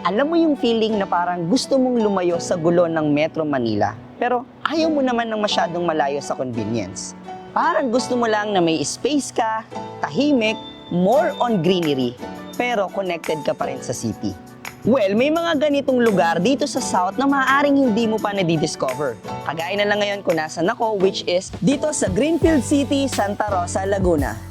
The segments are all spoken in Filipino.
Alam mo yung feeling na parang gusto mong lumayo sa gulo ng Metro Manila, pero ayaw mo naman ng masyadong malayo sa convenience. Parang gusto mo lang na may space ka, tahimik, more on greenery, pero connected ka pa rin sa city. Well, may mga ganitong lugar dito sa South na maaaring hindi mo pa nadidiscover. Kagaya na lang ngayon kung nasan ako, which is dito sa Greenfield City, Santa Rosa, Laguna.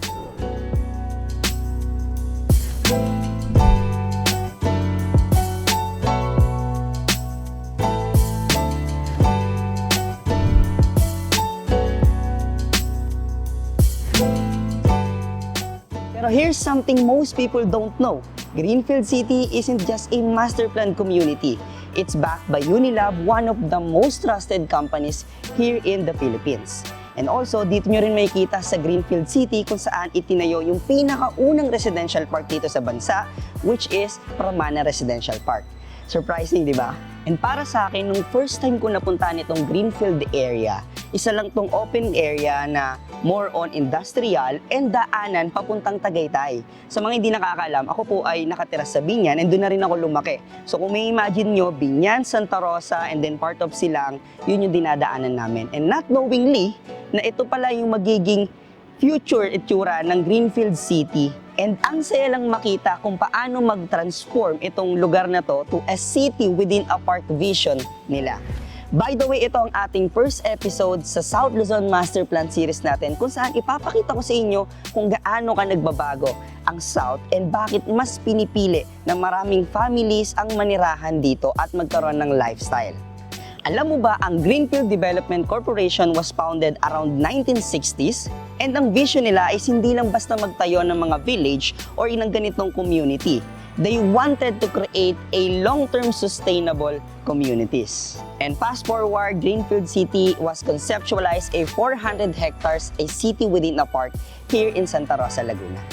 Pero here's something most people don't know. Greenfield City isn't just a master plan community. It's backed by Unilab, one of the most trusted companies here in the Philippines. And also, dito nyo rin makikita sa Greenfield City kung saan itinayo yung pinakaunang residential park dito sa bansa, which is Pramana Residential Park. Surprising, di ba? And para sa akin, nung first time ko napuntahan itong Greenfield area, isa lang tong open area na more on industrial and daanan papuntang Tagaytay. Sa mga hindi nakakaalam, ako po ay nakatira sa Binyan and doon na rin ako lumaki. So kung may imagine nyo, Binyan, Santa Rosa, and then part of Silang, yun yung dinadaanan namin. And not knowingly, na ito pala yung magiging future itsura ng Greenfield City. And ang saya lang makita kung paano mag-transform itong lugar na to to a city within a park vision nila. By the way, ito ang ating first episode sa South Luzon Master Plan series natin kung saan ipapakita ko sa inyo kung gaano ka nagbabago ang South and bakit mas pinipili ng maraming families ang manirahan dito at magkaroon ng lifestyle. Alam mo ba, ang Greenfield Development Corporation was founded around 1960s and ang vision nila is hindi lang basta magtayo ng mga village or ng ganitong community. They wanted to create a long-term sustainable communities. And fast forward, Greenfield City was conceptualized a 400 hectares, a city within a park here in Santa Rosa, Laguna.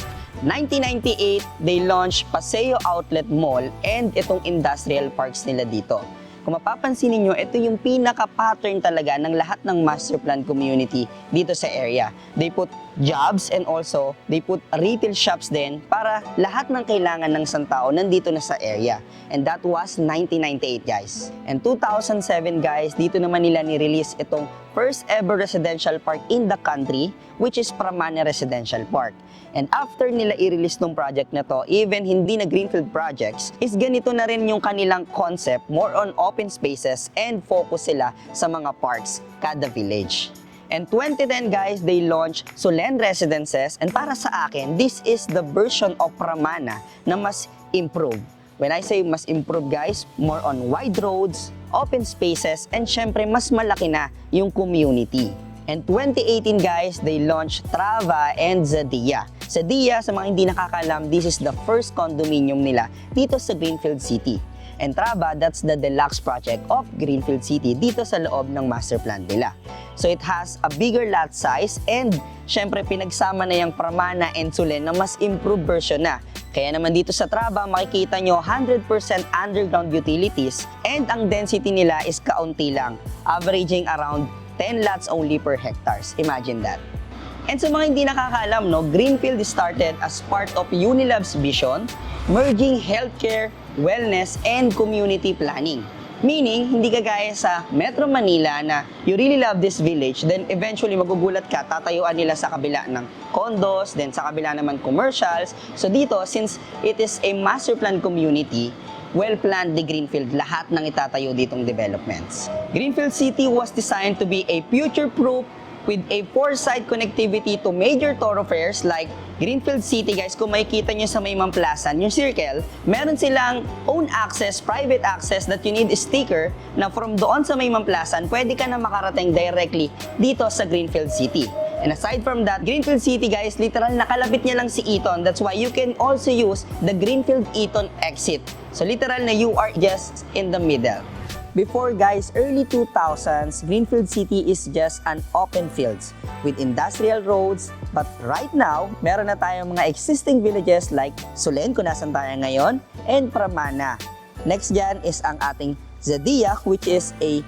1998, they launched Paseo Outlet Mall and itong industrial parks nila dito. Kung mapapansin niyo, ito yung pinaka-pattern talaga ng lahat ng master plan community dito sa area. They put jobs and also they put retail shops din para lahat ng kailangan ng isang tao nandito na sa area. And that was 1998, guys. And 2007, guys, dito naman nila ni-release itong first ever residential park in the country, which is Pramana Residential Park. And after nila i-release tong project na to, even hindi na Greenfield projects, is ganito na rin yung kanilang concept, more on open spaces and focus sila sa mga parks kada village. And 2010, guys, they launched Solen Residences, and para sa akin, this is the version of Pramana na mas improved. When I say mas improved, guys, more on wide roads, open spaces, and syempre mas malaki na yung community. And 2018, guys, they launched Trava and Zadia. Zadia, sa mga hindi nakakaalam, this is the first condominium nila dito sa Greenfield City. And Trava, that's the deluxe project of Greenfield City dito sa loob ng master plan nila. So it has a bigger lot size and syempre pinagsama na yung Pramana and Solen na mas improved version na. Kaya naman dito sa Trava, makikita nyo 100% underground utilities and ang density nila is kaunti lang, averaging around 10 lots only per hectares. Imagine that. And sa mga hindi nakakaalam, no, Greenfield started as part of Unilab's vision, merging healthcare, wellness, and community planning. Meaning, hindi kagaya sa Metro Manila na you really love this village, then eventually magugulat ka, tatayuan nila sa kabila ng condos, then sa kabila naman commercials. So dito, since it is a master plan community, well-planned ni Greenfield lahat ng itatayo ditong developments. Greenfield City was designed to be a future-proof with a four-side connectivity to major thoroughfares like Greenfield City, guys. Kung makikita nyo sa may Mamplasan, yung circle, meron silang own access, private access that you need a sticker na from doon sa may Mamplasan, pwede ka na makarating directly dito sa Greenfield City. And aside from that, Greenfield City, guys, literal nakalapit niya lang si Eton. That's why you can also use the Greenfield Eton exit. So literal na you are just in the middle. Before, guys, early 2000s, Greenfield City is just an open fields with industrial roads. But right now, meron na tayong mga existing villages like Solen, kung nasan tayo ngayon, and Pramana. Next dyan is ang ating Zadia, which is a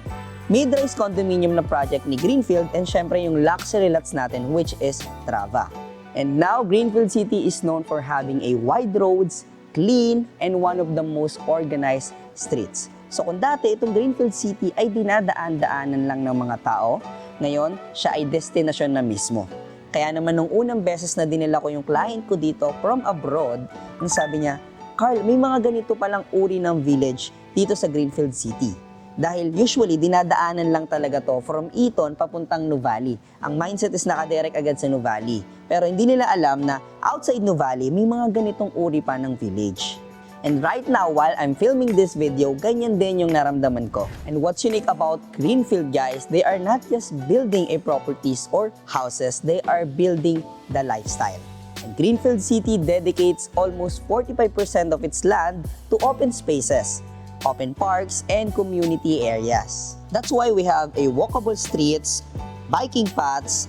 mid-rise condominium na project ni Greenfield, and syempre yung luxury lots natin, which is Trava. And now, Greenfield City is known for having a wide roads, clean, and one of the most organized streets. So kung dati itong Greenfield City ay dinadaan-daanan lang ng mga tao, ngayon siya ay destinasyon na mismo. Kaya naman nung unang beses na dinala ko yung client ko dito from abroad, sabi niya, Carl, may mga ganito palang uri ng village dito sa Greenfield City. Dahil usually, dinadaanan lang talaga to from Eton papuntang Nuvali. Ang mindset is nakadirect agad sa Nuvali. Pero hindi nila alam na outside Nuvali, may mga ganitong uri pa ng village. And right now, while I'm filming this video, ganyan din yung naramdaman ko. And what's unique about Greenfield, guys, they are not just building a properties or houses, they are building the lifestyle. And Greenfield City dedicates almost 45% of its land to open spaces, open parks, and community areas. That's why we have a walkable streets, biking paths,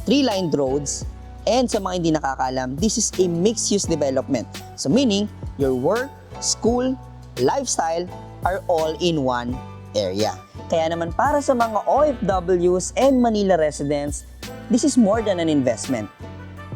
tree-lined roads, and sa mga hindi nakakaalam, this is a mixed-use development. So meaning, your work, school, lifestyle are all in one area. Kaya naman para sa mga OFWs and Manila residents, this is more than an investment.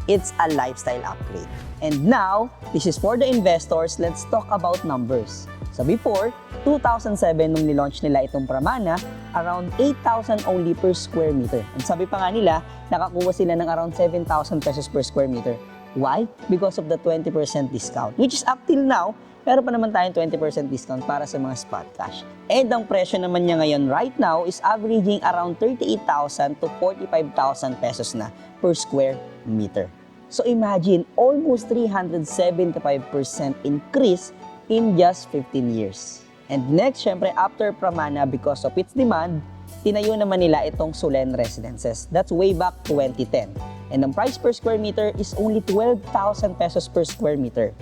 It's a lifestyle upgrade. And now, this is for the investors. Let's talk about numbers. So before, 2007 nung nilaunch nila itong Pramana, around 8,000 only per square meter. And sabi pa nga nila, nakakuha sila ng around 7,000 pesos per square meter. Why? Because of the 20% discount, which is up till now, pero pa naman tayong 20% discount para sa mga spot cash. And ang presyo naman niya ngayon right now is averaging around 38,000 to 45,000 pesos na per square meter. So imagine, almost 375% increase in just 15 years. And next, syempre, after Pramana, because of its demand, tinayo naman nila itong Solen Residences. That's way back 2010. And the price per square meter is only 12,000 pesos per square meter.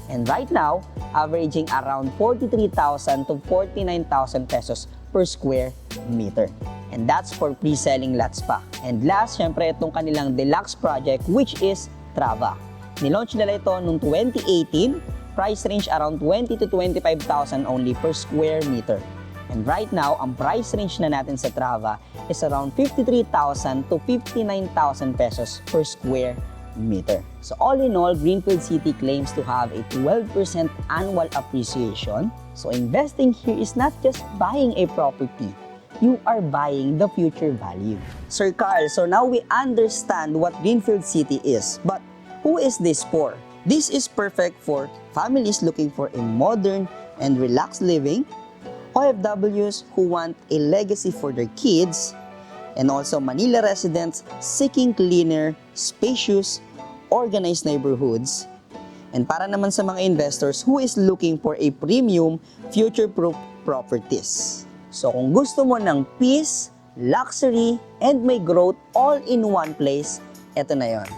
And right now, averaging around 43,000 to 49,000 pesos per square meter. And that's for pre-selling lots pa. And last, syempre, itong kanilang deluxe project, which is Trava. Nilaunch nila ito noong 2018, price range around 20 to 25,000 only per square meter. And right now, ang price range na natin sa Trava is around 53,000 to 59,000 pesos per square meter. So all in all, Greenfield City claims to have a 12% annual appreciation. So investing here is not just buying a property, you are buying the future value. Sir Carl, so now we understand what Greenfield City is. But who is this for? This is perfect for families looking for a modern and relaxed living, OFWs who want a legacy for their kids, and also Manila residents seeking cleaner, spacious, organized neighborhoods. And para naman sa mga investors who is looking for a premium, future-proof properties. So kung gusto mo ng peace, luxury, and may growth all in one place, eto na yon.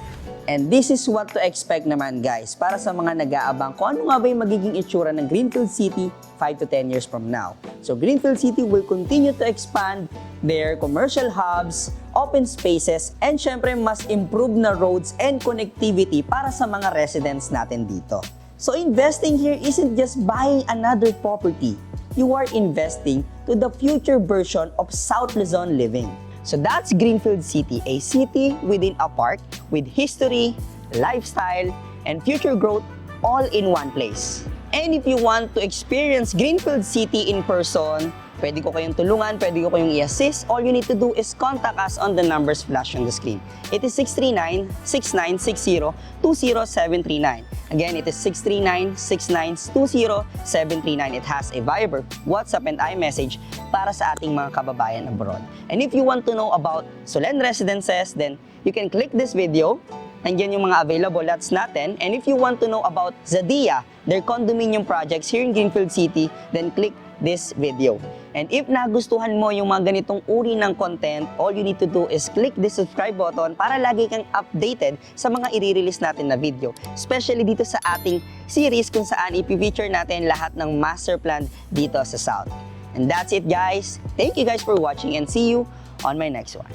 And this is what to expect naman, guys, para sa mga nag-aabang kung ano nga ba yung magiging itsura ng Greenfield City 5 to 10 years from now. So Greenfield City will continue to expand their commercial hubs, open spaces, and syempre mas improve na roads and connectivity para sa mga residents natin dito. So investing here isn't just buying another property. You are investing to the future version of South Luzon living. So that's Greenfield City, a city within a park with history, lifestyle, and future growth all in one place. And if you want to experience Greenfield City in person, pwede ko kayong tulungan, pwede ko kayong i-assist. All you need to do is contact us on the numbers flashed on the screen. It is 639-6960-20739. Again, it is 639-6920-739. It has a Viber, WhatsApp, and iMessage para sa ating mga kababayan abroad. And if you want to know about Solen Residences, then you can click this video. Nandiyan yung mga available lots natin. And if you want to know about Zadia, their condominium projects here in Greenfield City, then click this video. And if nagustuhan mo yung mga ganitong uri ng content, all you need to do is click the subscribe button para lagi kang updated sa mga i-release natin na video. Especially dito sa ating series kung saan i-feature natin lahat ng master plan dito sa South. And that's it, guys. Thank you guys for watching and see you on my next one.